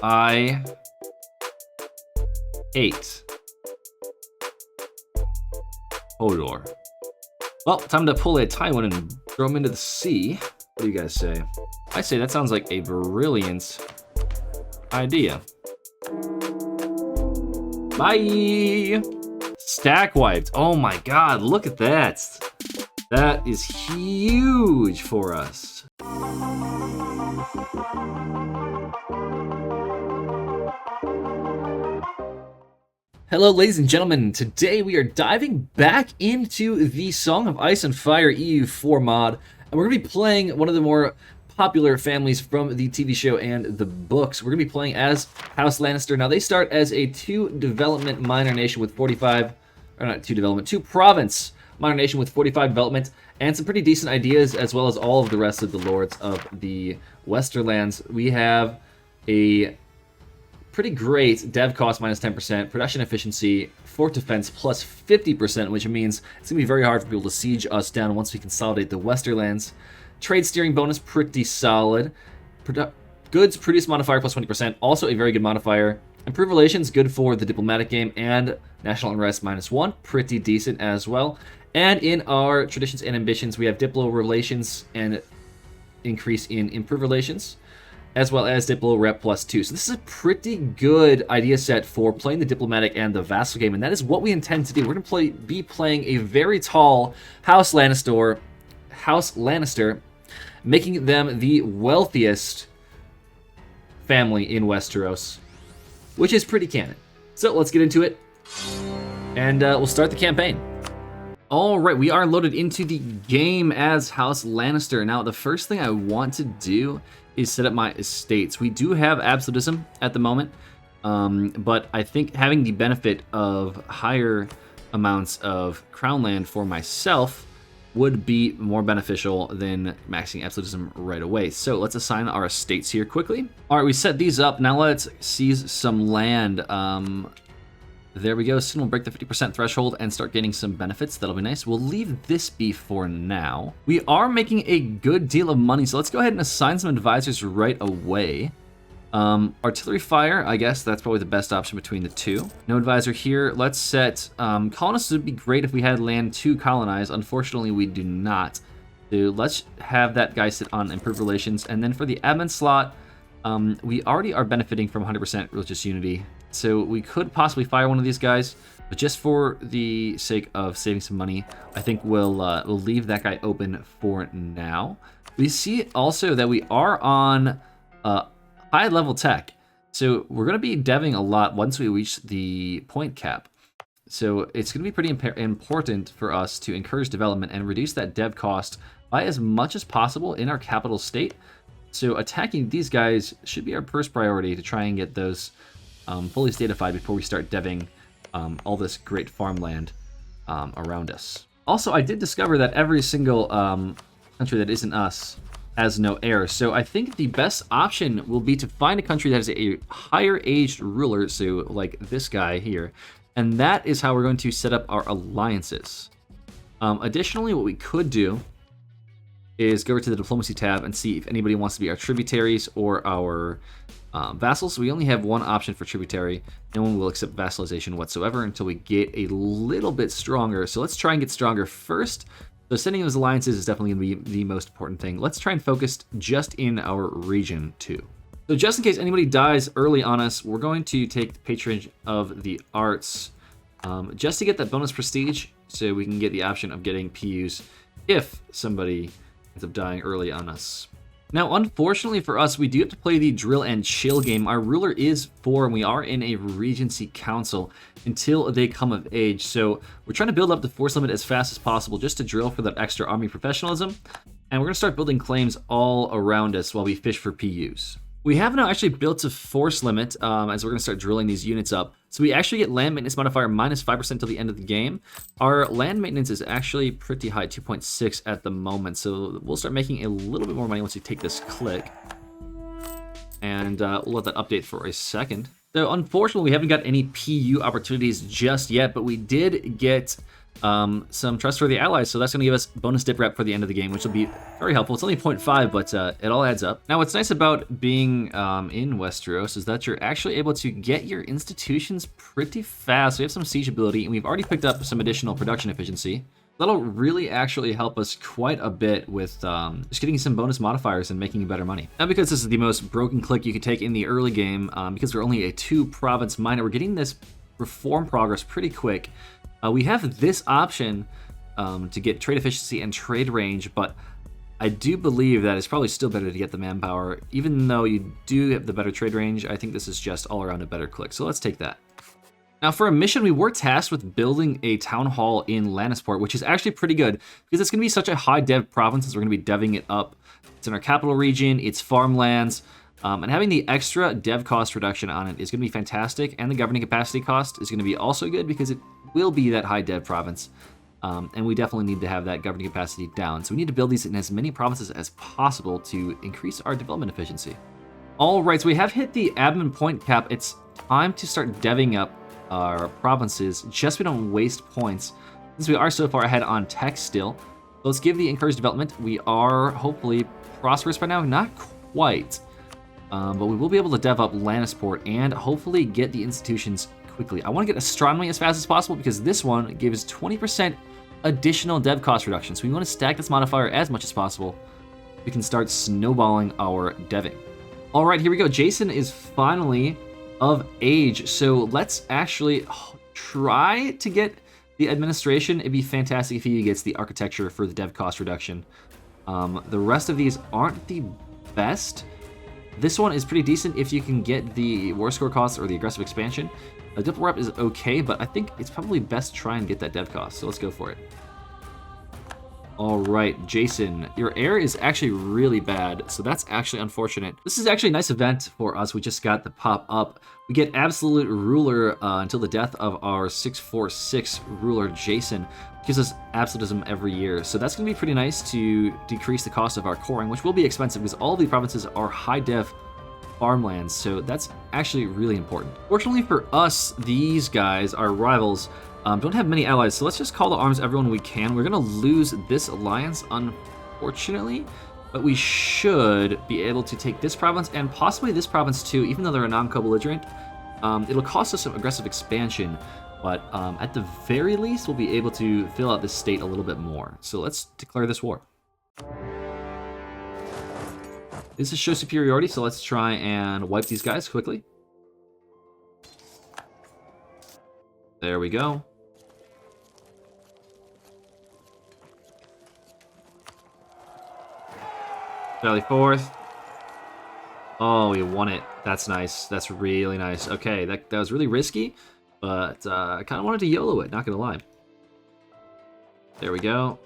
I hate Hodor. Well, time to pull a Tywin and throw him into the sea. What do you guys say? I say that sounds like a brilliant idea. Bye! Stack wiped. Oh my god, look at that. That is huge for us. Hello, ladies and gentlemen. Today we are diving back into the Song of Ice and Fire EU4 mod, and we're going to be playing one of the more popular families from the TV show and the books. We're going to be playing as House Lannister. Now, they start as a 2-development minor nation with 45, or not 2-development, 2-province minor nation with 45 development, and some pretty decent ideas, as well as all of the rest of the lords of the Westerlands. We have a pretty great dev cost minus 10%, production efficiency, fort defense plus 50%, which means it's going to be very hard for people to siege us down once we consolidate the Westerlands. Trade steering bonus, pretty solid. Goods produce modifier plus 20%, also a very good modifier. Improved relations, good for the diplomatic game, and national unrest minus 1, pretty decent as well. And in our traditions and ambitions, we have diplo relations and increase in improved relations, as well as diplo rep plus 2. So this is a pretty good idea set for playing the diplomatic and the vassal game, and that is what we intend to do. We're going to be playing a very tall House Lannister, making them the wealthiest family in Westeros, which is pretty canon. So let's get into it, and we'll start the campaign. All right, we are loaded into the game as House Lannister. Now, the first thing I want to do is set up my estates. We do have absolutism at the moment, but I think having the benefit of higher amounts of crown land for myself would be more beneficial than maxing absolutism right away. So let's assign our estates here quickly. All right, we set these up. Now let's seize some land. There we go. Soon we'll break the 50% threshold and start getting some benefits. That'll be nice. We'll leave this be for now. We are making a good deal of money, so let's go ahead and assign some advisors right away. Artillery fire, I guess that's probably the best option between the two. No advisor here. Let's set colonists. Would be great if we had land to colonize. Unfortunately, we do not. So let's have that guy sit on improved relations. And then for the admin slot, we already are benefiting from 100% religious unity. So we could possibly fire one of these guys, but just for the sake of saving some money, I think we'll leave that guy open for now. We see also that we are on high level tech, so we're going to be deving a lot once we reach the point cap. So it's going to be pretty important for us to encourage development and reduce that dev cost by as much as possible in our capital state. So attacking these guys should be our first priority to try and get those fully statified before we start deving all this great farmland around us. Also, I did discover that every single country that isn't us has no heir, so I think the best option will be to find a country that has a higher aged ruler, so like this guy here, and that is how we're going to set up our alliances. Additionally, what we could do is go over to the diplomacy tab and see if anybody wants to be our tributaries or our vassals. We only have one option for tributary. No one will accept vassalization whatsoever until we get a little bit stronger. So let's try and get stronger first. So sending those alliances is definitely going to be the most important thing. Let's try and focus just in our region too. So just in case anybody dies early on us, we're going to take the patronage of the arts just to get that bonus prestige, so we can get the option of getting PUs if somebody ends up dying early on us. Now, unfortunately for us, we do have to play the drill and chill game. Our ruler is 4, and we are in a regency council until they come of age. So we're trying to build up the force limit as fast as possible just to drill for that extra army professionalism. And we're going to start building claims all around us while we fish for PUs. We have now actually built a force limit as we're going to start drilling these units up. So we actually get land maintenance modifier minus 5% till the end of the game. Our land maintenance is actually pretty high, 2.6 at the moment. So we'll start making a little bit more money once we take this click. And we'll let that update for a second. So unfortunately, we haven't got any PU opportunities just yet, but we did get some trustworthy allies, so that's going to give us bonus dip rep for the end of the game, which will be very helpful. It's only 0.5, but it all adds up. Now, what's nice about being in Westeros is that you're actually able to get your institutions pretty fast. We have some siege ability, and we've already picked up some additional production efficiency. That'll really actually help us quite a bit with just getting some bonus modifiers and making better money. Now, because this is the most broken click you could take in the early game, because we're only a 2-province miner, we're getting this reform progress pretty quick. We have this option to get trade efficiency and trade range, but I do believe that it's probably still better to get the manpower. Even though you do have the better trade range, I think this is just all around a better click, so let's take that. Now, for a mission, we were tasked with building a town hall in Lannister, which is actually pretty good because it's going to be such a high dev province as we're going to be deving it up. It's in our capital region, it's farmlands, and having the extra dev cost reduction on it is going to be fantastic, and the governing capacity cost is going to be also good because it will be that high dev province, and we definitely need to have that governing capacity down. So we need to build these in as many provinces as possible to increase our development efficiency. All right, so we have hit the admin point cap. It's time to start deving up our provinces, just so we don't waste points, since we are so far ahead on tech still. So let's give the encouraged development. We are hopefully prosperous by now, not quite, but we will be able to dev up Lannisport and hopefully get the institutions quickly. I want to get astronomy as fast as possible because this one gives 20% additional dev cost reduction, so we want to stack this modifier as much as possible. We can start snowballing our deving. All right, here we go. Jason is finally of age, so let's actually try to get the administration. It'd be fantastic if he gets the architecture for the dev cost reduction. The rest of these aren't the best. This one is pretty decent if you can get the war score costs or the aggressive expansion. The diplo rep is okay, but I think it's probably best to try and get that dev cost, so let's go for it. All right, Jason, your air is actually really bad, so that's actually unfortunate. This is actually a nice event for us. We just got the pop up. We get absolute ruler until the death of our 646 ruler, Jason. Gives us absolutism every year, so that's going to be pretty nice to decrease the cost of our coring, which will be expensive because all the provinces are high dev farmlands, so that's actually really important. Fortunately for us, these guys, our rivals, don't have many allies, so let's just call to arms everyone we can. We're going to lose this alliance, unfortunately, but we should be able to take this province and possibly this province too, even though they're a non-co-belligerent. It'll cost us some aggressive expansion, but at the very least, we'll be able to fill out this state a little bit more. So let's declare this war. This is show superiority, so let's try and wipe these guys quickly. There we go. Valley 4th. Oh, we won it. That's nice. That's really nice. Okay, that was really risky, but I kind of wanted to YOLO it, not gonna lie. There we go.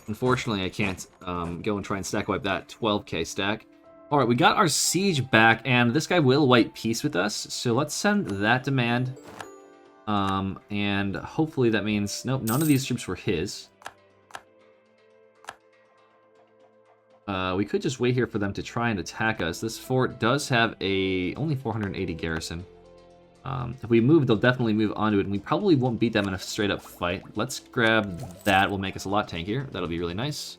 Unfortunately, I can't go and try and stack wipe that 12k stack. All right, we got our siege back, and this guy will wipe peace with us, so let's send that demand. And hopefully that means, nope, none of these troops were his. We could just wait here for them to try and attack us. This fort does have only 480 garrison. If we move, they'll definitely move onto it, and we probably won't beat them in a straight-up fight. Let's grab that. Will make us a lot tankier. That'll be really nice.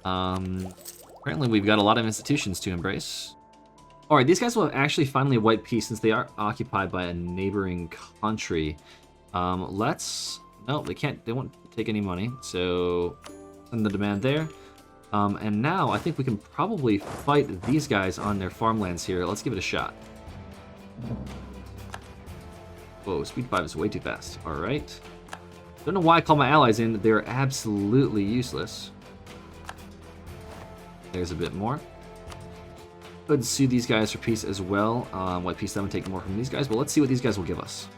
Apparently, we've got a lot of institutions to embrace. All right, these guys will actually finally wipe peace since they are occupied by a neighboring country. No, they can't. They won't take any money, so send the demand there. And now I think we can probably fight these guys on their farmlands here. Let's give it a shot. Whoa, speed 5 is way too fast. All right. Don't know why I call my allies in. They're absolutely useless. There's a bit more. Could sue these guys for peace as well. White peace them and take more from these guys, but let's see what these guys will give us.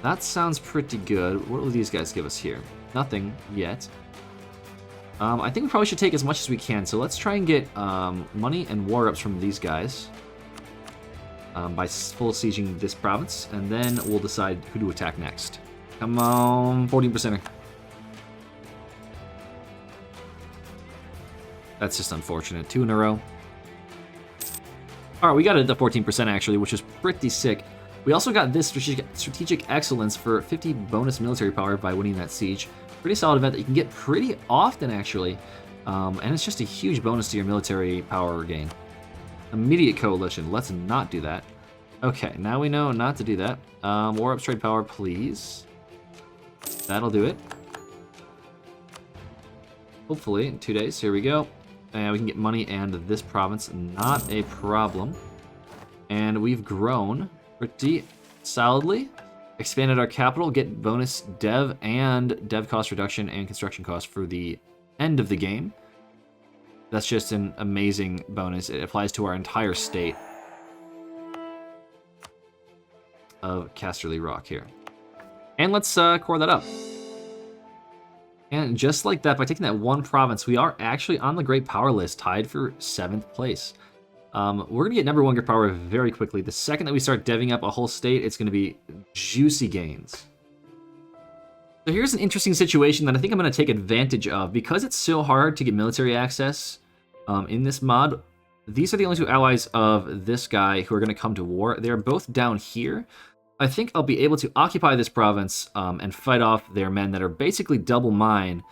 That sounds pretty good. What will these guys give us here? Nothing yet. I think we probably should take as much as we can, so let's try and get money and war ups from these guys by full sieging this province, and then we'll decide who to attack next. Come on, 14%er. That's just unfortunate. 2 in a row. All right, we got it at 14% actually, which is pretty sick. We also got this strategic excellence for 50 bonus military power by winning that siege. Pretty solid event that you can get pretty often, actually. And it's just a huge bonus to your military power gain. Immediate coalition. Let's not do that. Okay, now we know not to do that. War up trade power, please. That'll do it. Hopefully, in 2 days. Here we go. And we can get money and this province. Not a problem. And we've grown pretty solidly. Expanded our capital, get bonus dev and dev cost reduction and construction cost for the end of the game. That's just an amazing bonus. It applies to our entire state of Casterly Rock here. And let's core that up. And just like that, by taking that one province, we are actually on the Great Power list, tied for 7th place. We're going to get number 1 Great Power very quickly. The second that we start deving up a whole state, it's going to be juicy gains. So here's an interesting situation that I think I'm going to take advantage of. Because it's so hard to get military access in this mod, these are the only 2 allies of this guy who are going to come to war. They're both down here. I think I'll be able to occupy this province and fight off their men that are basically double mine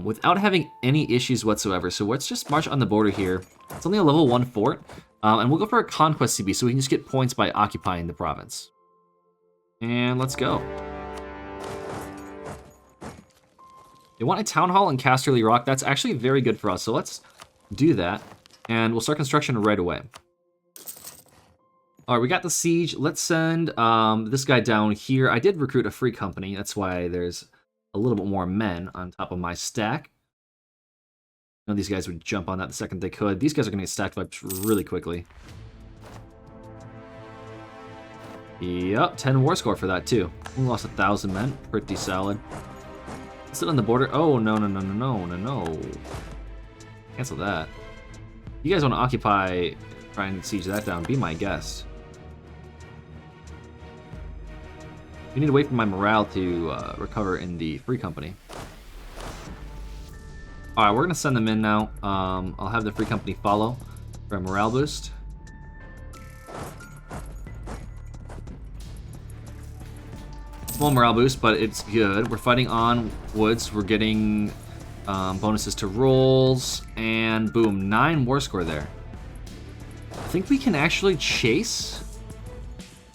without having any issues whatsoever. So let's just march on the border here. It's only a level 1 fort, and we'll go for a conquest CB so we can just get points by occupying the province. And let's go. They want a town hall in Casterly Rock. That's actually very good for us, so let's do that, and we'll start construction right away. All right, we got the siege. Let's send this guy down here. I did recruit a free company. That's why there's a little bit more men on top of my stack. I know these guys would jump on that the second they could. These guys are going to get stacked up really quickly. Yep, 10 war score for that too. We lost 1,000 men. Pretty solid. Sit on the border. Oh, no. Cancel that. You guys want to occupy, try and siege that down. Be my guest. We need to wait for my morale to recover in the free company. Alright, we're going to send them in now. I'll have the free company follow for a morale boost. Small morale boost, but it's good. We're fighting on woods. We're getting bonuses to rolls. And boom, 9 war score there. I think we can actually chase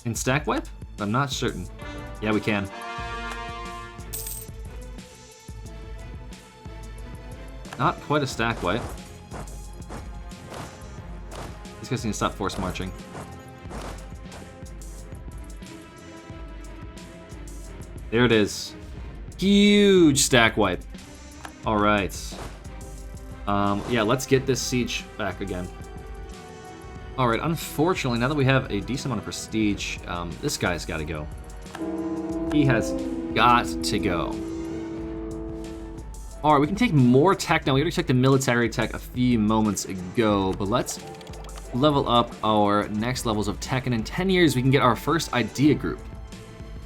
and stack wipe? I'm not certain. Yeah, we can. Not quite a stack wipe. These guys need to stop force marching. There it is. Huge stack wipe. All right. Yeah, let's get this siege back again. All right, unfortunately, now that we have a decent amount of prestige, this guy's got to go. He has got to go. All right, we can take more tech now. We already took the military tech a few moments ago, but let's level up our next levels of tech, and in 10 years, we can get our first idea group.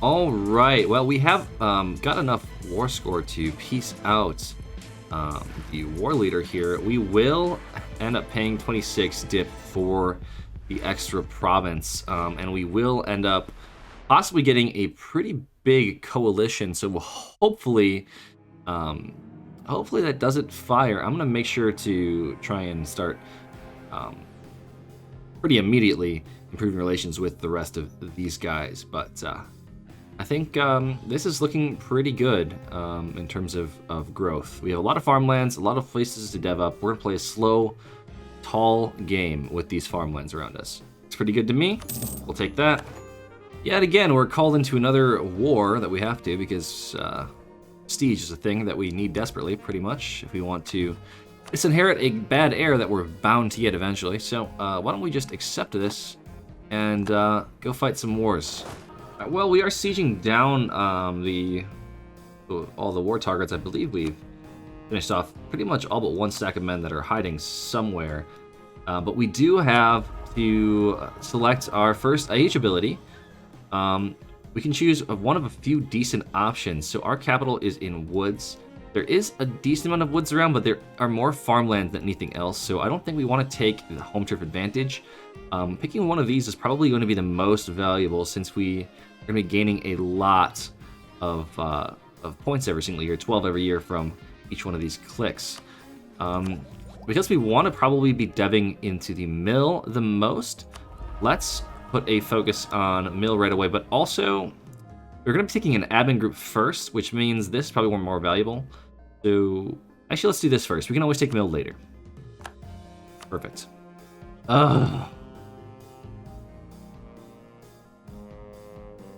All right, well, we have got enough war score to piece out the war leader here. We will end up paying 26 dip for the extra province, and we will end up possibly getting a pretty big coalition. So we'll hopefully that doesn't fire. I'm gonna make sure to try and start pretty immediately improving relations with the rest of these guys, but I think this is looking pretty good in terms of growth. We have a lot of farmlands, a lot of places to dev up. We're gonna play a slow, tall game with these farmlands around us. It's pretty good to me. We'll take that. Yet again, we're called into another war that we have to, because prestige is a thing that we need desperately, pretty much, if we want to disinherit a bad heir that we're bound to get eventually. So why don't we just accept this and go fight some wars. Well, we are sieging down all the war targets. I believe we've finished off pretty much all but one stack of men that are hiding somewhere. But we do have to select our first IH ability. We can choose one of a few decent options. So our capital is in woods. There is a decent amount of woods around, but there are more farmlands than anything else, so I don't think we want to take the home turf advantage. Picking one of these is probably going to be the most valuable, since we are going to be gaining a lot of points every single year, 12 every year from each one of these clicks. Because we want to probably be deving into the mill the most, let's put a focus on mill right away, but also we're going to be taking an admin group first, which means this is probably more valuable. So actually, let's do this first. We can always take mill later. Perfect. Ugh.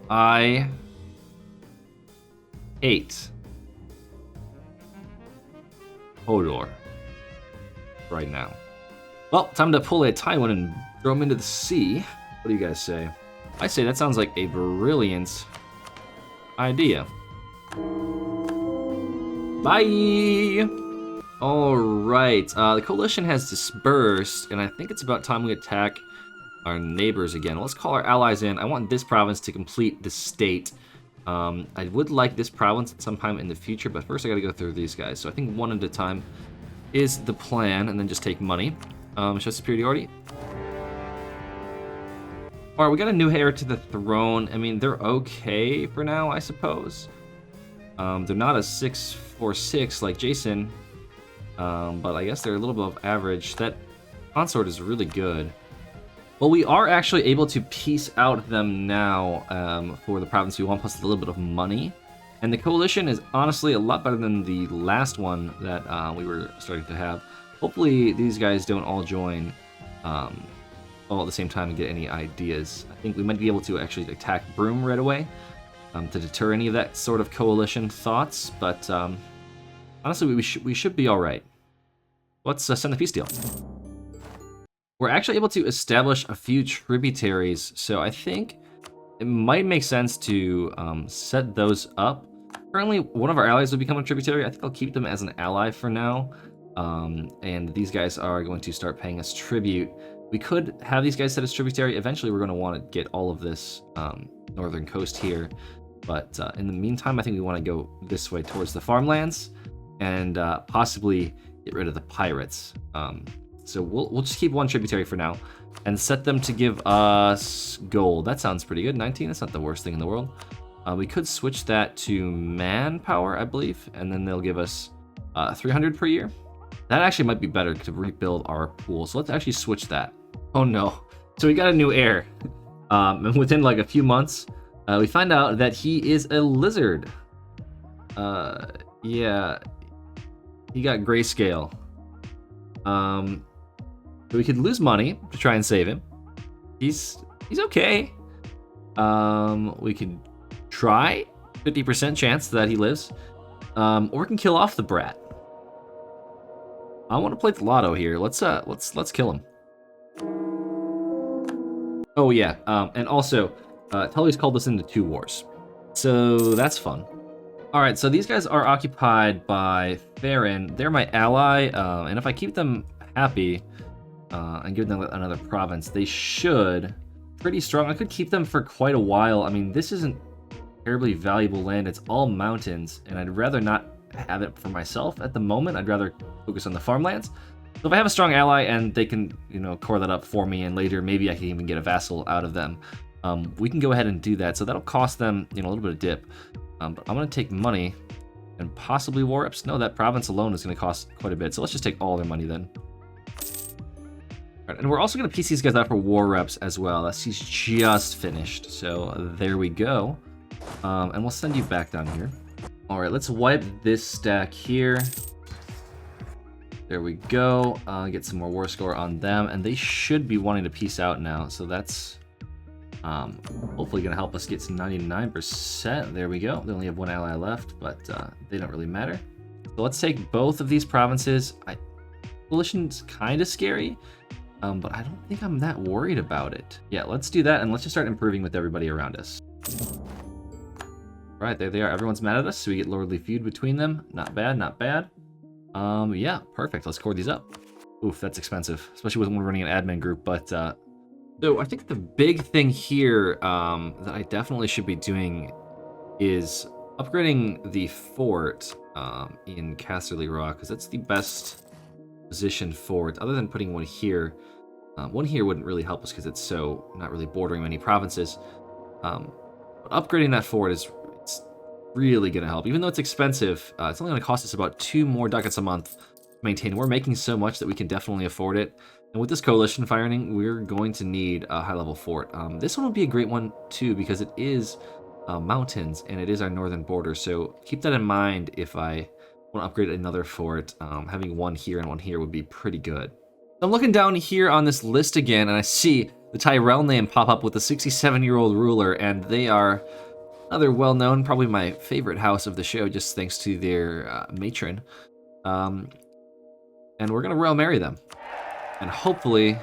I hate Hodor right now. Well, time to pull a Tywin and throw him into the sea. What do you guys say? I say that sounds like a brilliant idea. Bye! Alright, the coalition has dispersed, and I think it's about time we attack our neighbors again. Let's call our allies in. I want this province to complete the state. I would like this province at some time in the future, but first I gotta go through these guys. So I think one at a time is the plan, and then just take money. Show superiority. Alright, we got a new heir to the throne. I mean, they're okay for now, I suppose. They're not a 646 like Jason, but I guess they're a little above average. That consort is really good. Well, we are actually able to piece out them now for the province we want, plus a little bit of money. And the coalition is honestly a lot better than the last one that we were starting to have. Hopefully these guys don't all join all at the same time and get any ideas. I think we might be able to actually attack Broom right away to deter any of that sort of coalition thoughts, but honestly we should be alright. Let's send the peace deal. We're actually able to establish a few tributaries, so I think it might make sense to set those up. Currently, one of our allies will become a tributary. I think I'll keep them as an ally for now. And these guys are going to start paying us tribute. We could have these guys set as tributary. Eventually, we're going to want to get all of this northern coast here. But in the meantime, I think we want to go this way towards the farmlands and possibly get rid of the pirates. So we'll just keep one tributary for now and set them to give us gold. That sounds pretty good. 19, that's not the worst thing in the world. We could switch that to manpower, I believe, and then they'll give us 300 per year. That actually might be better to rebuild our pool. So let's actually switch that. Oh no. So we got a new heir. And within like a few months, we find out that he is a lizard. Yeah. He got grayscale. So we could lose money to try and save him. He's okay. We could try 50% chance that he lives, or we can kill off the brat. I want to play the lotto here. Let's kill him. Oh yeah, and also Tully's called us into 2 wars, so that's fun. All right, so these guys are occupied by Farron. They're my ally, and if I keep them happy and give them another province, they should pretty strong. I could keep them for quite a while. I mean, this isn't terribly valuable land. It's all mountains, and I'd rather not have it for myself at the moment. I'd rather focus on the farmlands. So if I have a strong ally and they can, core that up for me, and later maybe I can even get a vassal out of them, we can go ahead and do that. So that'll cost them, a little bit of dip. But I'm going to take money and possibly war reps. No, that province alone is going to cost quite a bit. So let's just take all their money then. All right, and we're also going to piece these guys out for war reps as well. He's just finished. So there we go. And we'll send you back down here. All right, let's wipe this stack here. There we go. Get some more war score on them. And they should be wanting to peace out now. So that's hopefully going to help us get to 99%. There we go. They only have one ally left, but they don't really matter. So let's take both of these provinces. Coalition's kind of scary, but I don't think I'm that worried about it. Yeah, let's do that, and let's just start improving with everybody around us. Right, there they are. Everyone's mad at us, so we get lordly feud between them. Not bad, not bad. Yeah, perfect. Let's core these up. Oof, that's expensive, especially when we're running an admin group, but so I think the big thing here that I definitely should be doing is upgrading the fort in Casterly Rock, because that's the best position fort, other than putting one here. One here wouldn't really help us because it's so not really bordering many provinces. But upgrading that fort it's really going to help. Even though it's expensive, it's only going to cost us about 2 more ducats a month to maintain. We're making so much that we can definitely afford it. And with this coalition firing, we're going to need a high-level fort. This one would be a great one, too, because it is mountains, and it is our northern border. So keep that in mind if I want to upgrade another fort. Having one here and one here would be pretty good. I'm looking down here on this list again, and I see the Tyrell name pop up with a 67-year-old ruler, and they are another well-known, probably my favorite house of the show, just thanks to their matron. And we're going to royal marry them. And hopefully,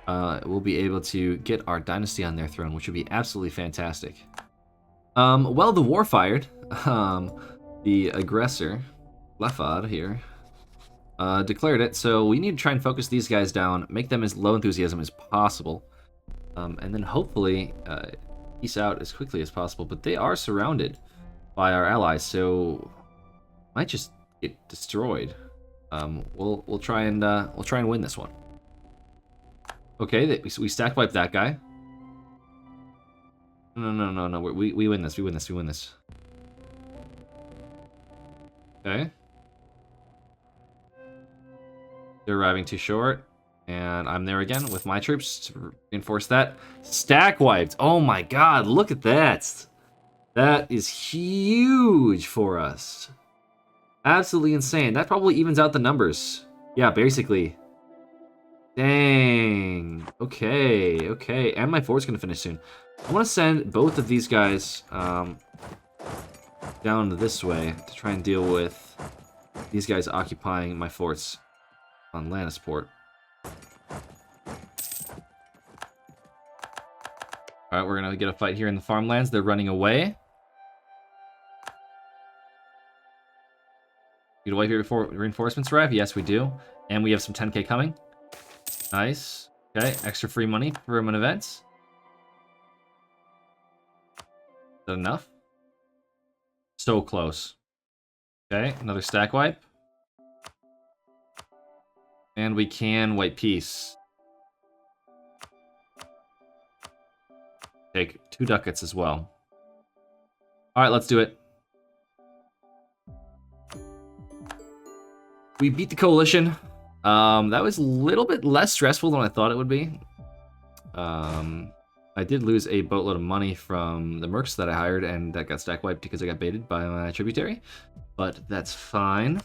we'll be able to get our dynasty on their throne, which would be absolutely fantastic. Well, the war fired. The aggressor, Lefad here, declared it, so we need to try and focus these guys down, make them as low enthusiasm as possible, and then hopefully peace out as quickly as possible. But they are surrounded by our allies, so might just get destroyed. We'll try and win this one. Okay, we stack wipe that guy. No. We win this. We win this. Okay. They're arriving too short, and I'm there again with my troops to reinforce that. Stack wiped. Oh my god, look at that. That is huge for us. Absolutely insane. That probably evens out the numbers. Yeah, basically. Dang. Okay. And my fort's gonna finish soon. I want to send both of these guys down this way to try and deal with these guys occupying my forts on Lannisport. Alright, we're gonna get a fight here in the farmlands. They're running away. You to wait here before reinforcements arrive? Yes, we do. And we have some 10k coming. Nice. Okay, extra free money for an event. Is that enough? So close. Okay, another stack wipe. And we can wipe peace. Take 2 ducats as well. Alright, let's do it. We beat the coalition. That was a little bit less stressful than I thought it would be. I did lose a boatload of money from the mercs that I hired, and that got stack wiped because I got baited by my tributary. But that's fine.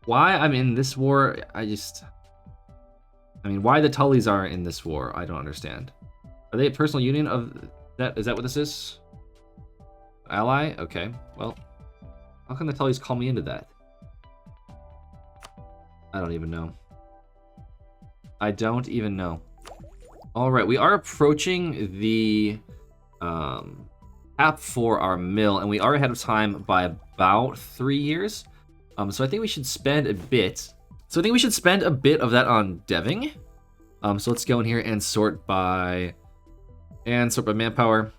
Why I'm in this war, I mean, why the Tullys are in this war, I don't understand. Are they a personal union of that? Is that what this is? Ally? Okay, well, how can the Tullys call me into that? I don't even know. I don't even know. Alright, we are approaching the cap for our mill, and we are ahead of time by about 3 years. So I think we should spend a bit. So I think we should spend a bit of that on deving. So let's go in here and sort by manpower.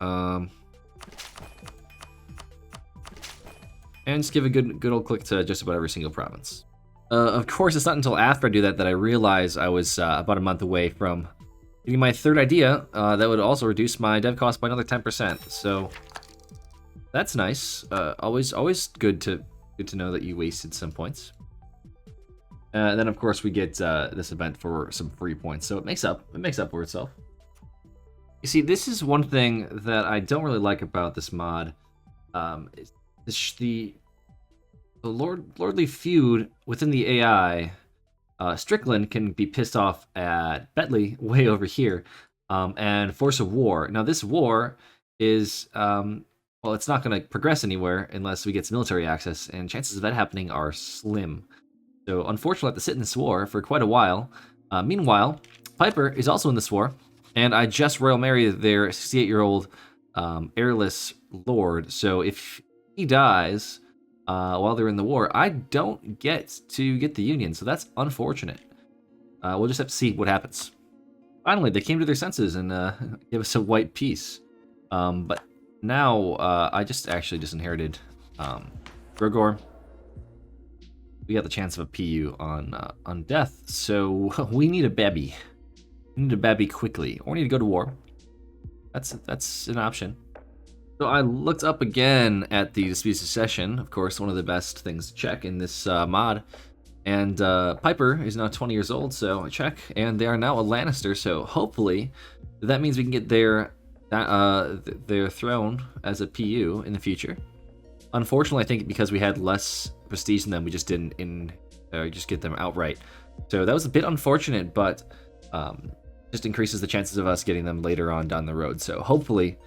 And just give a good old click to just about every single province. Of course, it's not until after I do that I realize I was about a month away from getting my third idea that would also reduce my dev cost by another 10%. So that's nice. Always good to know that you wasted some points. And then of course we get this event for some free points, so it makes up for itself. You see, this is one thing that I don't really like about this mod. The lordly feud within the AI. Strickland can be pissed off at Bentley way over here, and force a war. Now this war is well, it's not going to progress anywhere unless we get some military access, and chances of that happening are slim. So unfortunately, I have to sit in this war for quite a while. Meanwhile, Piper is also in this war, and I just royal married their 68-year-old heirless lord. So if he dies while they're in the war, I don't get to get the union. So that's unfortunate. We'll just have to see what happens. Finally, they came to their senses and gave us a white piece. But now I just inherited Grogor. We got the chance of a PU on death, so we need a baby. We need a baby quickly, or we need to go to war. That's an option. So I looked up again at the Dispute Succession, of course, one of the best things to check in this mod. And Piper is now 20 years old, so I check, and they are now a Lannister. So hopefully, that means we can get their throne as a PU in the future. Unfortunately, I think because we had less prestige than them, we just didn't just get them outright. So that was a bit unfortunate, but just increases the chances of us getting them later on down the road. So hopefully,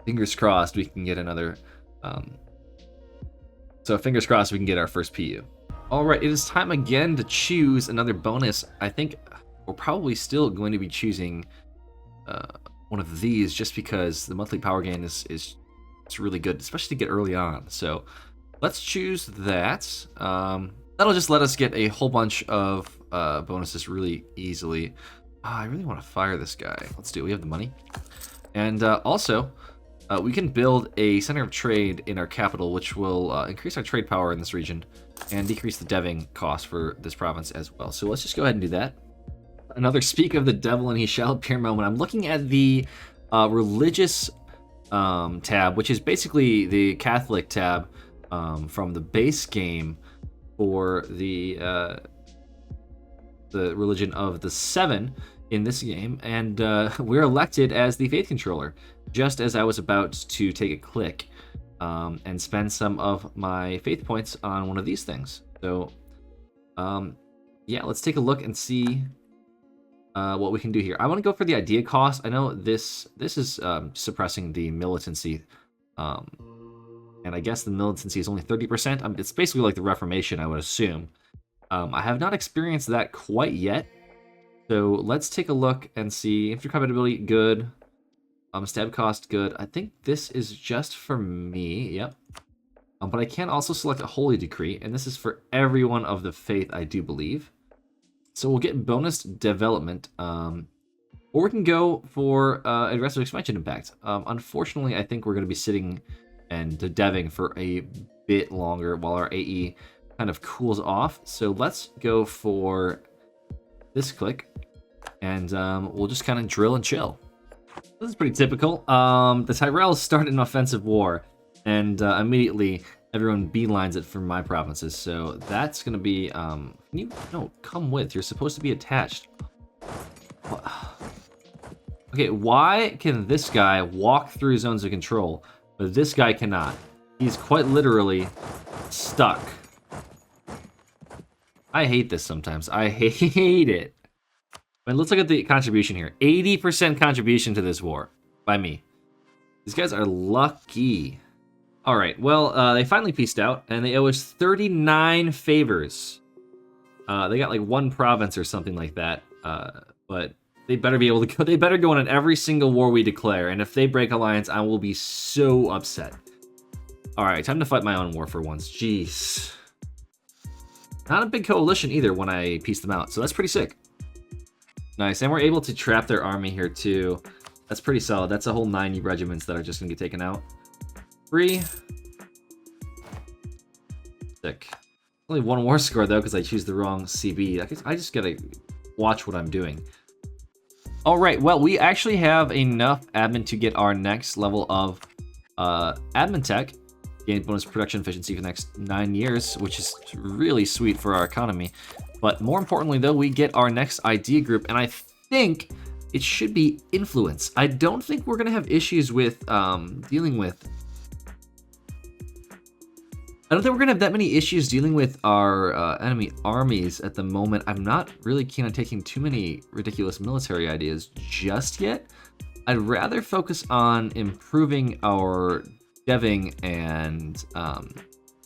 fingers crossed, we can get another. So fingers crossed, we can get our first PU. All right, it is time again to choose another bonus. I think we're probably still going to be choosing one of these, just because the monthly power gain is really good, especially to get early on. So let's choose that. That'll just let us get a whole bunch of bonuses really easily. I really want to fire this guy. Let's do it. We have the money. And also, we can build a center of trade in our capital, which will increase our trade power in this region and decrease the deving cost for this province as well. So let's just go ahead and do that. Another speak of the devil and he shall appear moment. I'm looking at the religious tab, which is basically the Catholic tab from the base game for the religion of the Seven in this game, and we're elected as the faith controller, just as I was about to take a click and spend some of my faith points on one of these things. So yeah, let's take a look and see what we can do here. I want to go for the idea cost. I know this is suppressing the militancy, and I guess the militancy is only 30%. It's basically like the Reformation, I would assume. I have not experienced that quite yet, so let's take a look and see. Intercompatibility, good. Stab cost, good. I think this is just for me, yep. But I can also select a holy decree, and this is for everyone of the faith, I do believe. So we'll get bonus development, or we can go for aggressive expansion impact. Unfortunately, I think we're going to be sitting and deving for a bit longer while our AE kind of cools off. So let's go for this click, and we'll just kind of drill and chill. This is pretty typical. The Tyrells start an offensive war, and immediately everyone beelines it for my provinces. So that's going to be... no, come with. You're supposed to be attached. Okay, why can this guy walk through zones of control, but this guy cannot? He's quite literally stuck. I hate this sometimes. I hate it. I mean, let's look at the contribution here. 80% contribution to this war by me. These guys are lucky. All right, well, they finally pieced out, and they owe us 39 favors. They got like one province or something like that, but they better be able to go. They better go in every single war we declare, and if they break alliance, I will be so upset. All right, time to fight my own war for once. Jeez. Not a big coalition either when I piece them out, so that's pretty sick. Nice, and we're able to trap their army here too. That's pretty solid. That's a whole 90 regiments that are just gonna get taken out. 3. Sick. Only one war score though, because I choose the wrong CB. I just gotta watch what I'm doing. All right, well, we actually have enough admin to get our next level of admin tech. Gain bonus production efficiency for the next 9 years, which is really sweet for our economy. But more importantly, though, we get our next idea group, and I think it should be influence. I don't think we're going to have issues with dealing with... I don't think we're going to have that many issues dealing with our enemy armies at the moment. I'm not really keen on taking too many ridiculous military ideas just yet. I'd rather focus on improving our deving and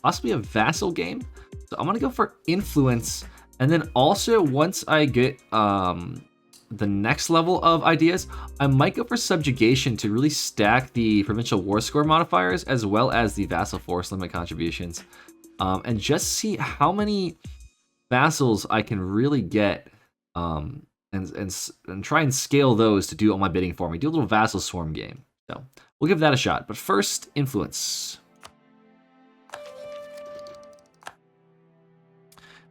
possibly a vassal game. So I'm going to go for influence. And then also, once I get the next level of ideas, I might go for subjugation to really stack the provincial war score modifiers as well as the vassal force limit contributions, and just see how many vassals I can really get, and and try and scale those to do all my bidding for me. Do a little vassal swarm game. So we'll give that a shot. But first, influence.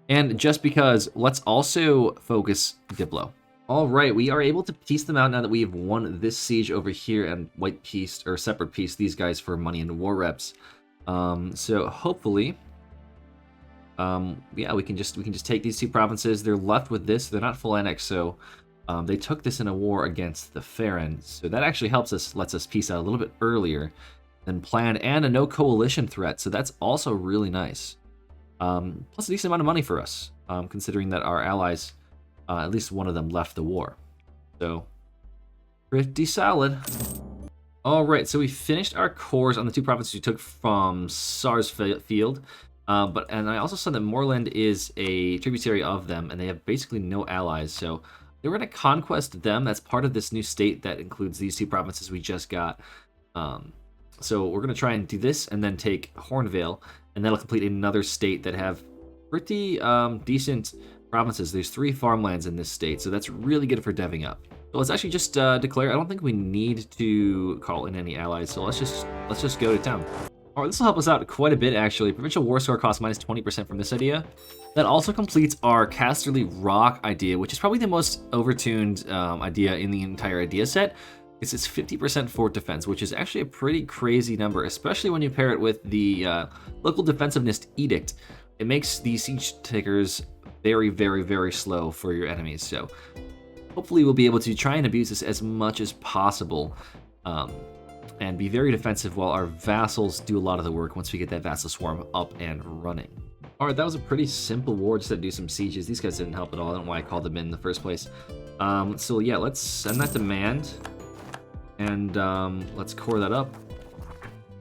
And just because, let's also focus Diplo. All right, we are able to piece them out now that we have won this siege over here and white pieced or separate piece these guys for money and war reps. So hopefully, yeah, we can just take these two provinces. They're left with this. They're not full annex, so they took this in a war against the Farron. So that actually lets us piece out a little bit earlier than planned, and a no coalition threat. So that's also really nice. Plus a decent amount of money for us, considering that our allies, at least one of them, left the war. So pretty solid. All right, so we finished our cores on the two provinces we took from Sarsfield. And I also saw that Moorland is a tributary of them, and they have basically no allies. So they were going to conquest them. That's part of this new state that includes these two provinces we just got. So we're going to try and do this and then take Hornvale, and that'll complete another state that have pretty decent provinces. There's 3 farmlands in this state, so that's really good for deving up. So let's actually just declare. I don't think we need to call in any allies, so let's just go to town. All right, this will help us out quite a bit, actually. Provincial war score costs minus 20% from this idea. That also completes our Casterly Rock idea, which is probably the most overtuned idea in the entire idea set. It's 50% fort defense, which is actually a pretty crazy number, especially when you pair it with the local defensiveness edict. It makes the siege takers very, very, very slow for your enemies. So hopefully we'll be able to try and abuse this as much as possible, and be very defensive while our vassals do a lot of the work once we get that vassal swarm up and running. All right, that was a pretty simple war just to do some sieges. These guys didn't help at all. I don't know why I called them in the first place. So yeah, let's send that demand. And let's core that up.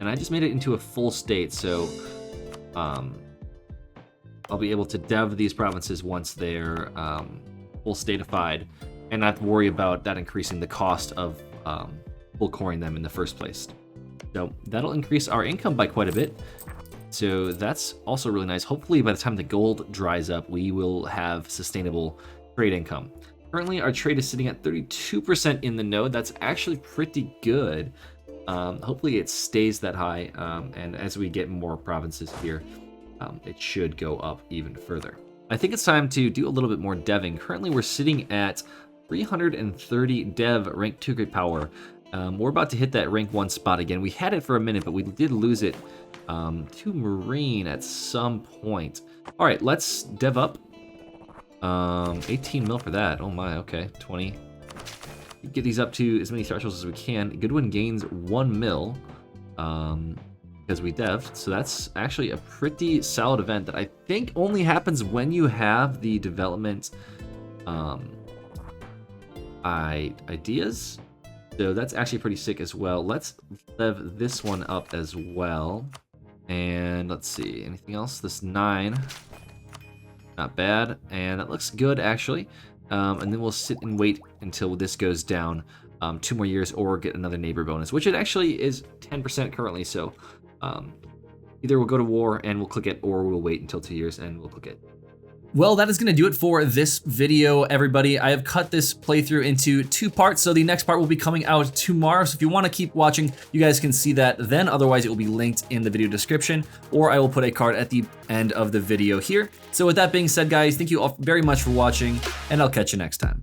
And I just made it into a full state, so I'll be able to dev these provinces once they're full statified, and not have to worry about that increasing the cost of full coring them in the first place. So that'll increase our income by quite a bit. So that's also really nice. Hopefully by the time the gold dries up, we will have sustainable trade income. Currently, our trade is sitting at 32% in the node. That's actually pretty good. Hopefully, it stays that high, and as we get more provinces here, it should go up even further. I think it's time to do a little bit more deving. Currently, we're sitting at 330 dev rank 2 great power. We're about to hit that rank 1 spot again. We had it for a minute, but we did lose it to Marine at some point. All right, let's dev up. 18 mil for that. Oh my, okay. 20. Get these up to as many thresholds as we can. Goodwin gains 1 mil because we dev'd. So that's actually a pretty solid event that I think only happens when you have the development ideas. So that's actually pretty sick as well. Let's dev this one up as well. And let's see, anything else? This 9. Not bad, and that looks good actually. And then we'll sit and wait until this goes down 2 more years, or get another neighbor bonus, which it actually is 10% currently. So either we'll go to war and we'll click it, or we'll wait until 2 years and we'll click it. Well, that is going to do it for this video, everybody. I have cut this playthrough into 2 parts, so the next part will be coming out tomorrow. So if you want to keep watching, you guys can see that then. Otherwise, it will be linked in the video description, or I will put a card at the end of the video here. So with that being said, guys, thank you all very much for watching, and I'll catch you next time.